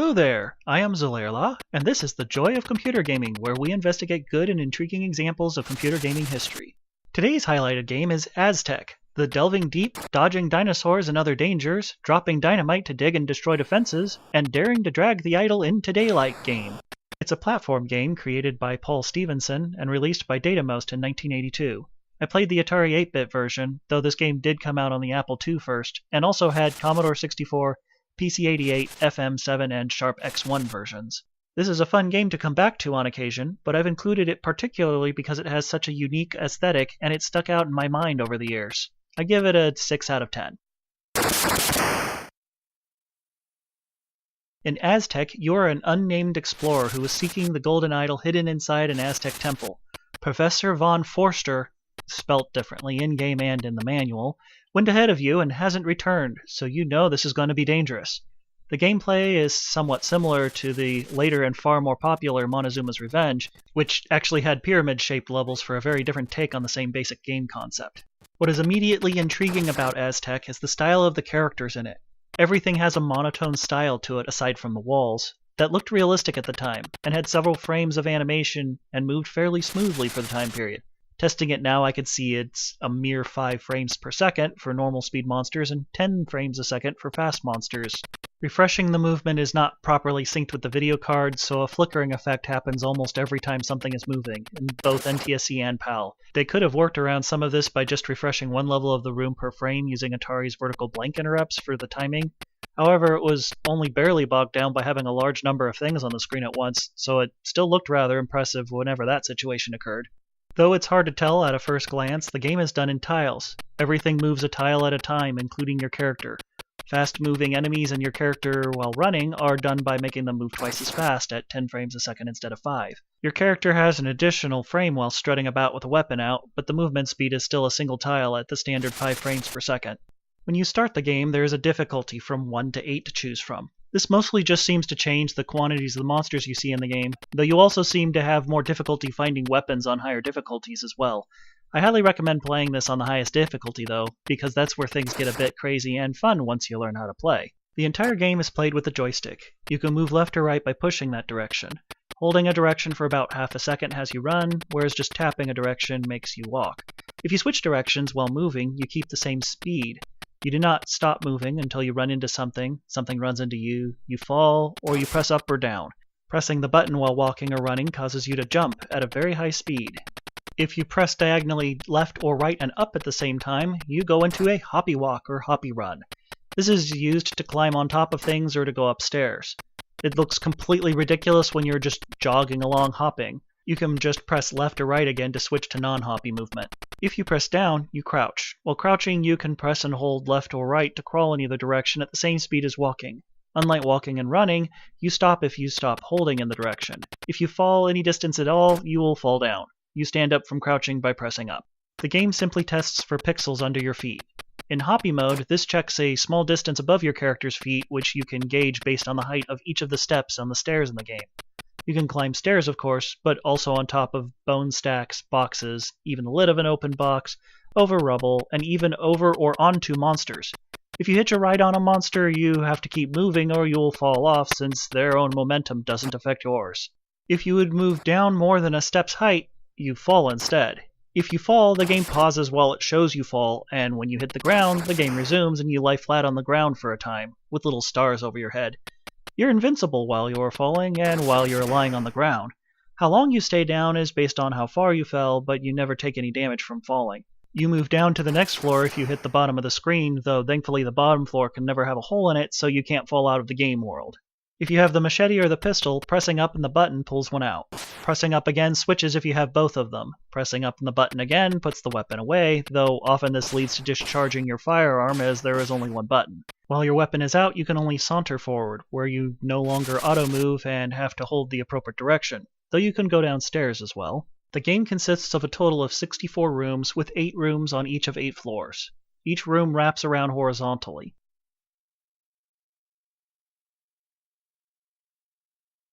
Hello there, I am Zolerla, and this is The Joy of Computer Gaming, where we investigate good and intriguing examples of computer gaming history. Today's highlighted game is Aztec, the delving deep, dodging dinosaurs and other dangers, dropping dynamite to dig and destroy defenses, and daring to drag the idol into daylight game. It's a platform game created by Paul Stevenson and released by Datamost in 1982. I played the Atari 8-bit version, though this game did come out on the Apple II first, and also had Commodore 64, PC-88, FM7, and Sharp X1 versions. This is a fun game to come back to on occasion, but I've included it particularly because it has such a unique aesthetic and it stuck out in my mind over the years. I give it a 6 out of 10. In Aztec, you are an unnamed explorer who is seeking the golden idol hidden inside an Aztec temple. Professor von Forster, spelt differently in-game and in the manual, went ahead of you and hasn't returned, so you know this is going to be dangerous. The gameplay is somewhat similar to the later and far more popular Montezuma's Revenge, which actually had pyramid-shaped levels for a very different take on the same basic game concept. What is immediately intriguing about Aztec is the style of the characters in it. Everything has a monotone style to it aside from the walls, that looked realistic at the time, and had several frames of animation and moved fairly smoothly for the time period. Testing it now, I could see it's a mere 5 frames per second for normal speed monsters and 10 frames a second for fast monsters. Refreshing the movement is not properly synced with the video card, so a flickering effect happens almost every time something is moving, in both NTSC and PAL. They could have worked around some of this by just refreshing one level of the room per frame using Atari's vertical blank interrupts for the timing. However, it was only barely bogged down by having a large number of things on the screen at once, so it still looked rather impressive whenever that situation occurred. Though it's hard to tell at a first glance, the game is done in tiles. Everything moves a tile at a time, including your character. Fast-moving enemies and your character while running are done by making them move twice as fast at 10 frames a second instead of 5. Your character has an additional frame while strutting about with a weapon out, but the movement speed is still a single tile at the standard 5 frames per second. When you start the game, there is a difficulty from 1 to 8 to choose from. This mostly just seems to change the quantities of the monsters you see in the game, though you also seem to have more difficulty finding weapons on higher difficulties as well. I highly recommend playing this on the highest difficulty though, because that's where things get a bit crazy and fun once you learn how to play. The entire game is played with the joystick. You can move left or right by pushing that direction. Holding a direction for about half a second has you run, whereas just tapping a direction makes you walk. If you switch directions while moving, you keep the same speed. You do not stop moving until you run into something, something runs into you, you fall, or you press up or down. Pressing the button while walking or running causes you to jump at a very high speed. If you press diagonally left or right and up at the same time, you go into a hoppy walk or hoppy run. This is used to climb on top of things or to go upstairs. It looks completely ridiculous when you're just jogging along hopping. You can just press left or right again to switch to non-hoppy movement. If you press down, you crouch. While crouching, you can press and hold left or right to crawl in either direction at the same speed as walking. Unlike walking and running, you stop if you stop holding in the direction. If you fall any distance at all, you will fall down. You stand up from crouching by pressing up. The game simply tests for pixels under your feet. In hoppy mode, this checks a small distance above your character's feet, which you can gauge based on the height of each of the steps on the stairs in the game. You can climb stairs, of course, but also on top of bone stacks, boxes, even the lid of an open box, over rubble, and even over or onto monsters. If you hitch a ride on a monster, you have to keep moving or you'll fall off since their own momentum doesn't affect yours. If you would move down more than a step's height, you fall instead. If you fall, the game pauses while it shows you fall, and when you hit the ground, the game resumes and you lie flat on the ground for a time, with little stars over your head. You're invincible while you're falling and while you're lying on the ground. How long you stay down is based on how far you fell, but you never take any damage from falling. You move down to the next floor if you hit the bottom of the screen, though thankfully the bottom floor can never have a hole in it, so you can't fall out of the game world. If you have the machete or the pistol, pressing up in the button pulls one out. Pressing up again switches if you have both of them. Pressing up in the button again puts the weapon away, though often this leads to discharging your firearm as there is only one button. While your weapon is out, you can only saunter forward, where you no longer auto-move and have to hold the appropriate direction, though you can go downstairs as well. The game consists of a total of 64 rooms, with 8 rooms on each of 8 floors. Each room wraps around horizontally.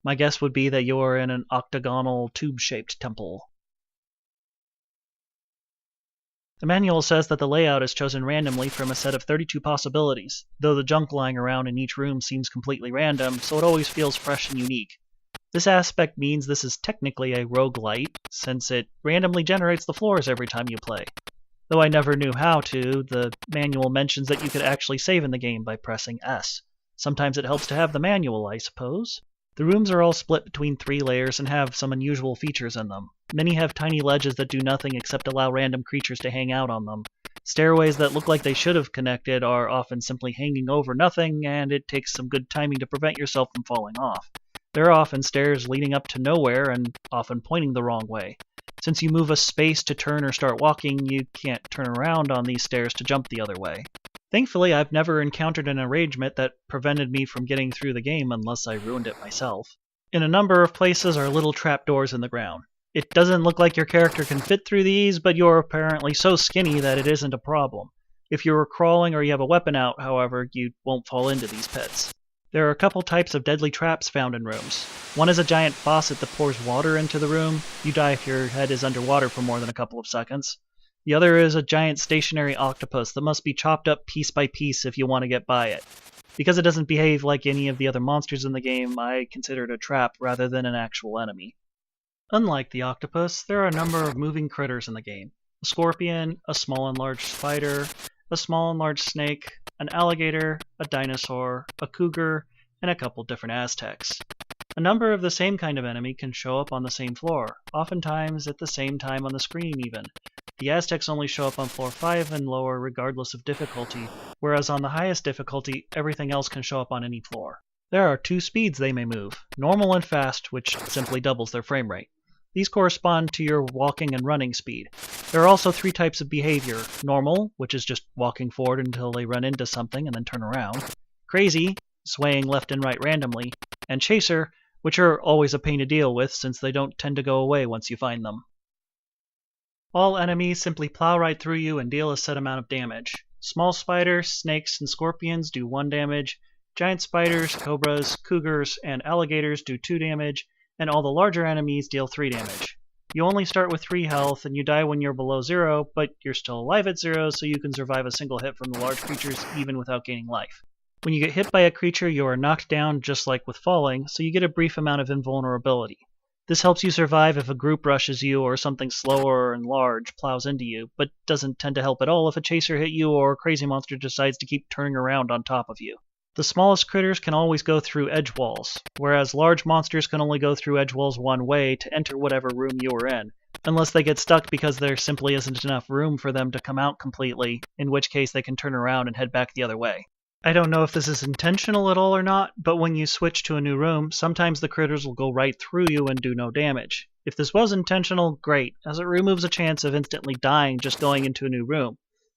My guess would be that you're in an octagonal, tube-shaped temple. The manual says that the layout is chosen randomly from a set of 32 possibilities, though the junk lying around in each room seems completely random, so it always feels fresh and unique. This aspect means this is technically a roguelite, since it randomly generates the floors every time you play. Though I never knew how to, the manual mentions that you could actually save in the game by pressing S. Sometimes it helps to have the manual, I suppose. The rooms are all split between 3 layers and have some unusual features in them. Many have tiny ledges that do nothing except allow random creatures to hang out on them. Stairways that look like they should have connected are often simply hanging over nothing, and it takes some good timing to prevent yourself from falling off. There are often stairs leading up to nowhere and often pointing the wrong way. Since you move a space to turn or start walking, you can't turn around on these stairs to jump the other way. Thankfully, I've never encountered an arrangement that prevented me from getting through the game unless I ruined it myself. In a number of places are little trapdoors in the ground. It doesn't look like your character can fit through these, but you're apparently so skinny that it isn't a problem. If you're crawling or you have a weapon out, however, you won't fall into these pits. There are a couple types of deadly traps found in rooms. One is a giant faucet that pours water into the room. You die if your head is underwater for more than a couple of seconds. The other is a giant stationary octopus that must be chopped up piece by piece if you want to get by it. Because it doesn't behave like any of the other monsters in the game, I consider it a trap rather than an actual enemy. Unlike the octopus, there are a number of moving critters in the game. A scorpion, a small and large spider, a small and large snake, an alligator, a dinosaur, a cougar, and a couple different Aztecs. A number of the same kind of enemy can show up on the same floor, oftentimes at the same time on the screen even. The Aztecs only show up on floor 5 and lower regardless of difficulty, whereas on the highest difficulty, everything else can show up on any floor. There are 2 speeds they may move, normal and fast, which simply doubles their frame rate. These correspond to your walking and running speed. There are also 3 types of behavior. Normal, which is just walking forward until they run into something and then turn around. Crazy, swaying left and right randomly. And chaser, which are always a pain to deal with since they don't tend to go away once you find them. All enemies simply plow right through you and deal a set amount of damage. Small spiders, snakes, and scorpions do 1 damage. Giant spiders, cobras, cougars, and alligators do 2 damage. And all the larger enemies deal 3 damage. You only start with 3 health, and you die when you're below 0, but you're still alive at 0, so you can survive a single hit from the large creatures even without gaining life. When you get hit by a creature, you are knocked down just like with falling, so you get a brief amount of invulnerability. This helps you survive if a group rushes you or something slower and large plows into you, but doesn't tend to help at all if a chaser hit you or a crazy monster decides to keep turning around on top of you. The smallest critters can always go through edge walls, whereas large monsters can only go through edge walls one way to enter whatever room you are in, unless they get stuck because there simply isn't enough room for them to come out completely, in which case they can turn around and head back the other way. I don't know if this is intentional at all or not, but when you switch to a new room, sometimes the critters will go right through you and do no damage. If this was intentional, great, as it removes a chance of instantly dying just going into a new room.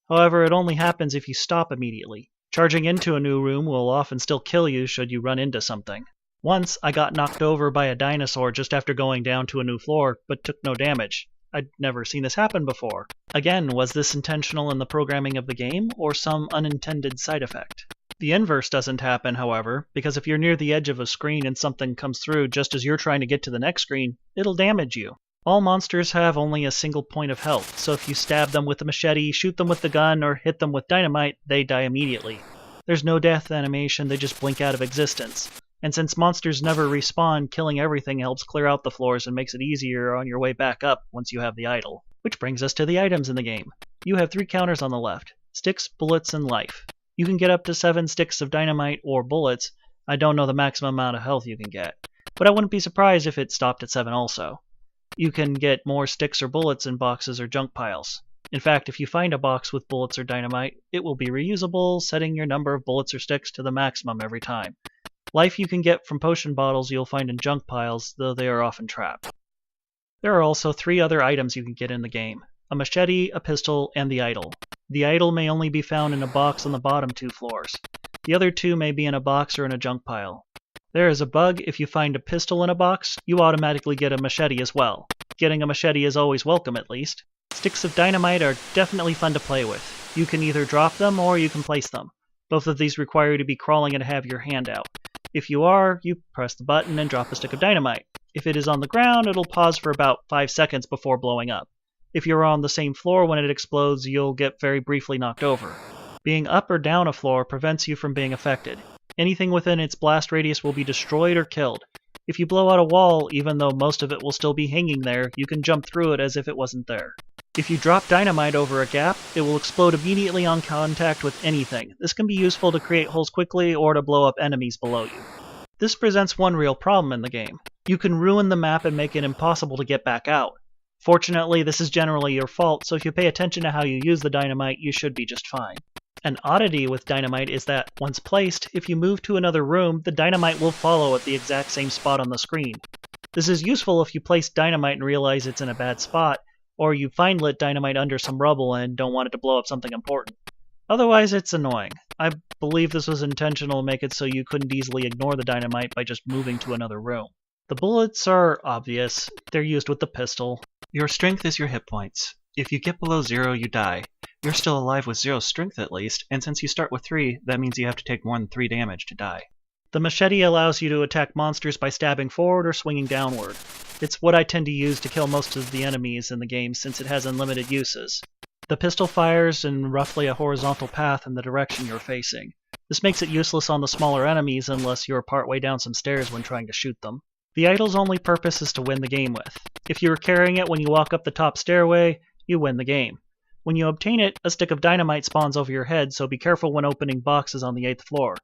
However, it only happens if you stop immediately. Charging into a new room will often still kill you should you run into something. Once, I got knocked over by a dinosaur just after going down to a new floor, but took no damage. I'd never seen this happen before. Again, was this intentional in the programming of the game, or some unintended side effect? The inverse doesn't happen, however, because if you're near the edge of a screen and something comes through just as you're trying to get to the next screen, it'll damage you. All monsters have only a single point of health, so if you stab them with a machete, shoot them with the gun, or hit them with dynamite, they die immediately. There's no death animation, they just blink out of existence. And since monsters never respawn, killing everything helps clear out the floors and makes it easier on your way back up once you have the idol. Which brings us to the items in the game. You have 3 counters on the left: sticks, bullets, and life. You can get up to 7 sticks of dynamite or bullets. I don't know the maximum amount of health you can get, but I wouldn't be surprised if it stopped at 7 also. You can get more sticks or bullets in boxes or junk piles. In fact, if you find a box with bullets or dynamite, it will be reusable, setting your number of bullets or sticks to the maximum every time. Life you can get from potion bottles you'll find in junk piles, though they are often trapped. There are also 3 other items you can get in the game: a machete, a pistol, and the idol. The idol may only be found in a box on the bottom 2 floors. The other 2 may be in a box or in a junk pile. There is a bug: if you find a pistol in a box, you automatically get a machete as well. Getting a machete is always welcome, at least. Sticks of dynamite are definitely fun to play with. You can either drop them or you can place them. Both of these require you to be crawling and have your hand out. If you are, you press the button and drop a stick of dynamite. If it is on the ground, it'll pause for about 5 seconds before blowing up. If you're on the same floor when it explodes, you'll get very briefly knocked over. Being up or down a floor prevents you from being affected. Anything within its blast radius will be destroyed or killed. If you blow out a wall, even though most of it will still be hanging there, you can jump through it as if it wasn't there. If you drop dynamite over a gap, it will explode immediately on contact with anything. This can be useful to create holes quickly or to blow up enemies below you. This presents one real problem in the game. You can ruin the map and make it impossible to get back out. Fortunately, this is generally your fault, so if you pay attention to how you use the dynamite, you should be just fine. An oddity with dynamite is that, once placed, if you move to another room, the dynamite will follow at the exact same spot on the screen. This is useful if you place dynamite and realize it's in a bad spot, or you find lit dynamite under some rubble and don't want it to blow up something important. Otherwise, it's annoying. I believe this was intentional to make it so you couldn't easily ignore the dynamite by just moving to another room. The bullets are obvious. They're used with the pistol. Your strength is your hit points. If you get below 0, you die. You're still alive with 0 strength at least, and since you start with 3, that means you have to take more than 3 damage to die. The machete allows you to attack monsters by stabbing forward or swinging downward. It's what I tend to use to kill most of the enemies in the game since it has unlimited uses. The pistol fires in roughly a horizontal path in the direction you're facing. This makes it useless on the smaller enemies unless you're partway down some stairs when trying to shoot them. The idol's only purpose is to win the game with. If you're carrying it when you walk up the top stairway, you win the game. When you obtain it, a stick of dynamite spawns over your head, so be careful when opening boxes on the 8th floor.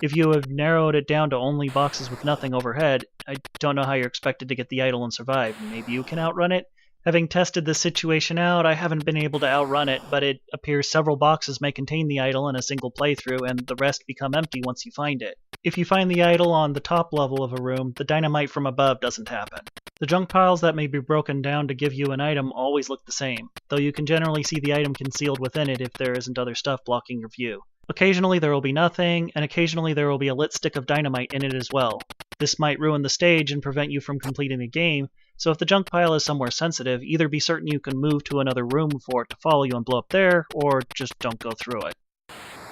If you have narrowed it down to only boxes with nothing overhead, I don't know how you're expected to get the idol and survive. Maybe you can outrun it? Having tested this situation out, I haven't been able to outrun it, but it appears several boxes may contain the idol in a single playthrough, and the rest become empty once you find it. If you find the idol on the top level of a room, the dynamite from above doesn't happen. The junk piles that may be broken down to give you an item always look the same, though you can generally see the item concealed within it if there isn't other stuff blocking your view. Occasionally there will be nothing, and occasionally there will be a lit stick of dynamite in it as well. This might ruin the stage and prevent you from completing the game, so if the junk pile is somewhere sensitive, either be certain you can move to another room for it to follow you and blow up there, or just don't go through it.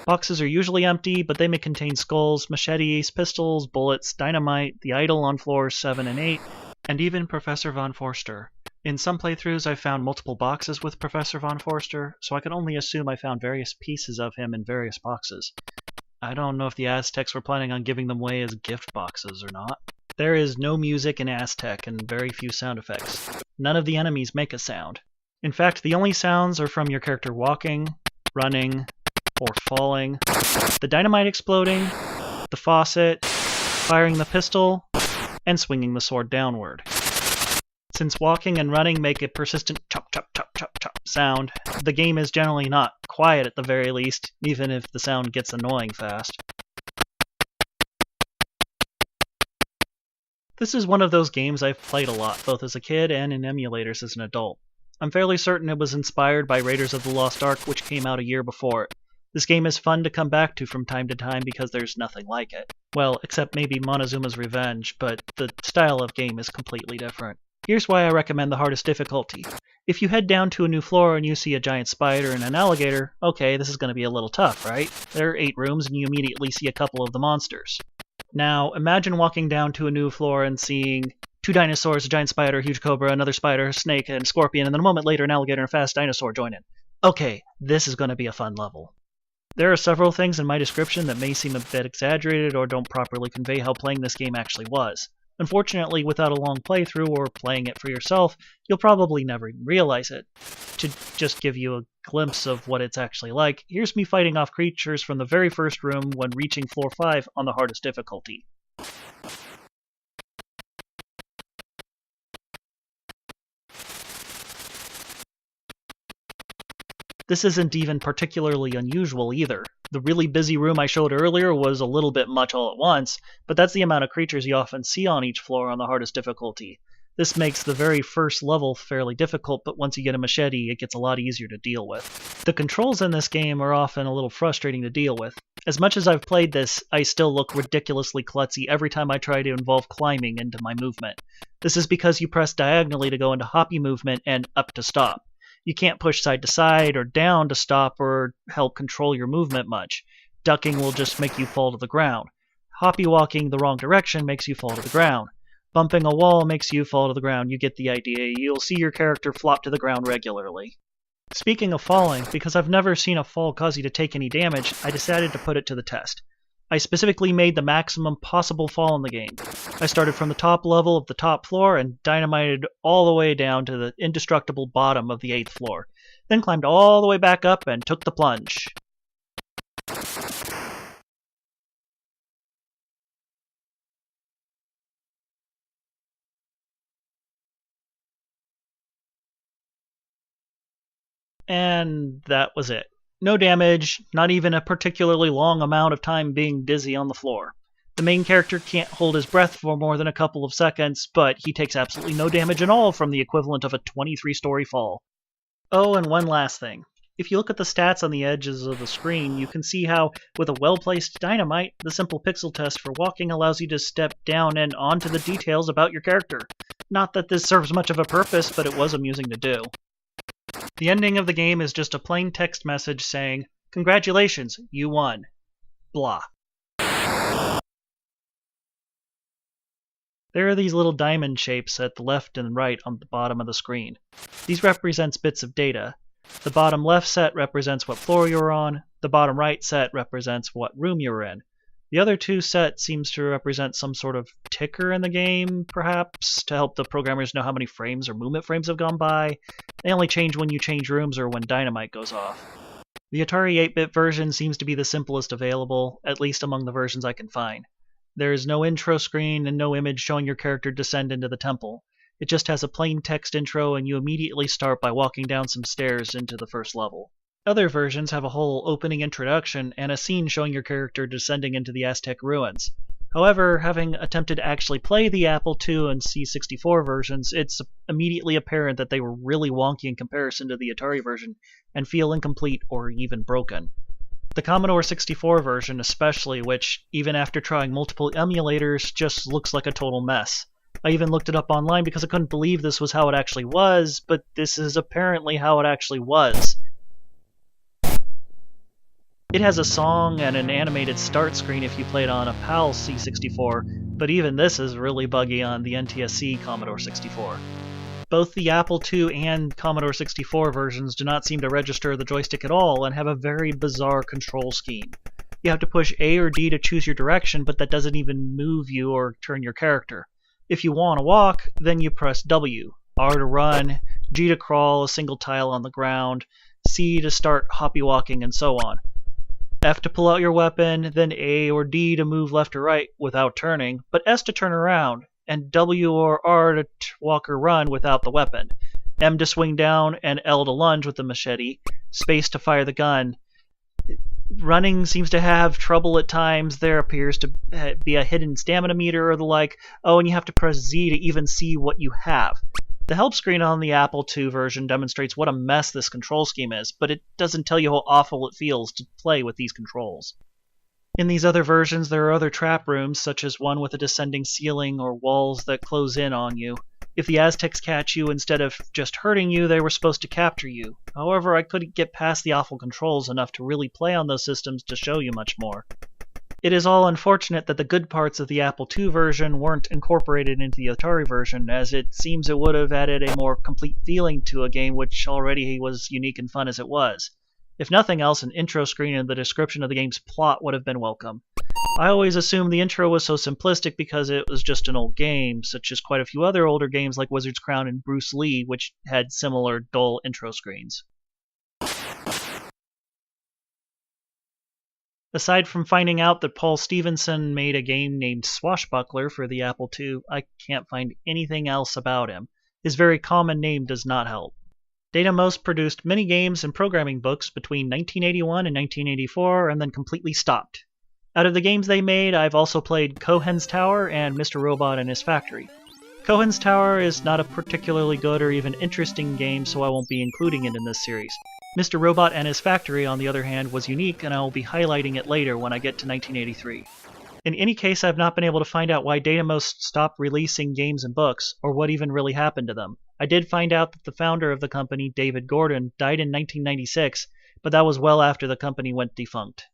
Boxes are usually empty, but they may contain skulls, machetes, pistols, bullets, dynamite, the idol on floors 7 and 8, and even Professor Von Forster. In some playthroughs I've found multiple boxes with Professor Von Forster, so I can only assume I found various pieces of him in various boxes. I don't know if the Aztecs were planning on giving them away as gift boxes or not. There is no music in Aztec and very few sound effects. None of the enemies make a sound. In fact, the only sounds are from your character walking, running, or falling, the dynamite exploding, the faucet, firing the pistol, and swinging the sword downward. Since walking and running make a persistent chop chop chop chop chop sound, the game is generally not quiet at the very least, even if the sound gets annoying fast. This is one of those games I've played a lot, both as a kid and in emulators as an adult. I'm fairly certain it was inspired by Raiders of the Lost Ark, which came out a year before it. This game is fun to come back to from time to time because there's nothing like it. Well, except maybe Montezuma's Revenge, but the style of game is completely different. Here's why I recommend the hardest difficulty. If you head down to a new floor and you see a giant spider and an alligator, okay, this is going to be a little tough, right? There are 8 rooms and you immediately see a couple of the monsters. Now, imagine walking down to a new floor and seeing 2 dinosaurs, a giant spider, a huge cobra, another spider, a snake, and a scorpion, and then a moment later an alligator and a fast dinosaur join in. Okay, this is going to be a fun level. There are several things in my description that may seem a bit exaggerated or don't properly convey how playing this game actually was. Unfortunately, without a long playthrough or playing it for yourself, you'll probably never even realize it. To just give you a glimpse of what it's actually like, here's me fighting off creatures from the very first room when reaching floor 5 on the hardest difficulty. This isn't even particularly unusual either. The really busy room I showed earlier was a little bit much all at once, but that's the amount of creatures you often see on each floor on the hardest difficulty. This makes the very first level fairly difficult, but once you get a machete, it gets a lot easier to deal with. The controls in this game are often a little frustrating to deal with. As much as I've played this, I still look ridiculously klutzy every time I try to involve climbing into my movement. This is because you press diagonally to go into hoppy movement and up to stop. You can't push side to side or down to stop or help control your movement much. Ducking will just make you fall to the ground. Hoppy walking the wrong direction makes you fall to the ground. Bumping a wall makes you fall to the ground. You get the idea. You'll see your character flop to the ground regularly. Speaking of falling, because I've never seen a fall cause you to take any damage, I decided to put it to the test. I specifically made the maximum possible fall in the game. I started from the top level of the top floor and dynamited all the way down to the indestructible bottom of the 8th floor, then climbed all the way back up and took the plunge. And that was it. No damage, not even a particularly long amount of time being dizzy on the floor. The main character can't hold his breath for more than a couple of seconds, but he takes absolutely no damage at all from the equivalent of a 23-story fall. Oh, and one last thing. If you look at the stats on the edges of the screen, you can see how, with a well-placed dynamite, the simple pixel test for walking allows you to step down and onto the details about your character. Not that this serves much of a purpose, but it was amusing to do. The ending of the game is just a plain text message saying, "Congratulations, you won." Blah. There are these little diamond shapes at the left and right on the bottom of the screen. These represents bits of data. The bottom left set represents what floor you're on, the bottom right set represents what room you're in. The other two sets seems to represent some sort of ticker in the game, perhaps, to help the programmers know how many frames or movement frames have gone by. They only change when you change rooms or when dynamite goes off. The Atari 8-bit version seems to be the simplest available, at least among the versions I can find. There is no intro screen and no image showing your character descend into the temple. It just has a plain text intro and you immediately start by walking down some stairs into the first level. Other versions have a whole opening introduction and a scene showing your character descending into the Aztec ruins. However, having attempted to actually play the Apple II and C64 versions, it's immediately apparent that they were really wonky in comparison to the Atari version and feel incomplete or even broken. The Commodore 64 version especially, which, even after trying multiple emulators, just looks like a total mess. I even looked it up online because I couldn't believe this was how it actually was, but this is apparently how it actually was. It has a song and an animated start screen if you play it on a PAL C64, but even this is really buggy on the NTSC Commodore 64. Both the Apple II and Commodore 64 versions do not seem to register the joystick at all and have a very bizarre control scheme. You have to push A or D to choose your direction, but that doesn't even move you or turn your character. If you want to walk, then you press W, R to run, G to crawl a single tile on the ground, C to start hoppy walking, and so on. F to pull out your weapon, then A or D to move left or right without turning, but S to turn around, and W or R to walk or run without the weapon, M to swing down, and L to lunge with the machete, space to fire the gun. Running seems to have trouble at times. There appears to be a hidden stamina meter or the like. Oh, and you have to press Z to even see what you have. The help screen on the Apple II version demonstrates what a mess this control scheme is, but it doesn't tell you how awful it feels to play with these controls. In these other versions, there are other trap rooms, such as one with a descending ceiling or walls that close in on you. If the Aztecs catch you, instead of just hurting you, they were supposed to capture you. However, I couldn't get past the awful controls enough to really play on those systems to show you much more. It is all unfortunate that the good parts of the Apple II version weren't incorporated into the Atari version, as it seems it would have added a more complete feeling to a game which already was unique and fun as it was. If nothing else, an intro screen and the description of the game's plot would have been welcome. I always assumed the intro was so simplistic because it was just an old game, such as quite a few other older games like Wizard's Crown and Bruce Lee, which had similar dull intro screens. Aside from finding out that Paul Stevenson made a game named Swashbuckler for the Apple II, I can't find anything else about him. His very common name does not help. Datamose produced many games and programming books between 1981 and 1984 and then completely stopped. Out of the games they made, I've also played Cohen's Tower and Mr. Robot and His Factory. Cohen's Tower is not a particularly good or even interesting game, so I won't be including it in this series. Mr. Robot and His Factory, on the other hand, was unique, and I will be highlighting it later when I get to 1983. In any case, I've not been able to find out why Datamose stopped releasing games and books, or what even really happened to them. I did find out that the founder of the company, David Gordon, died in 1996, but that was well after the company went defunct.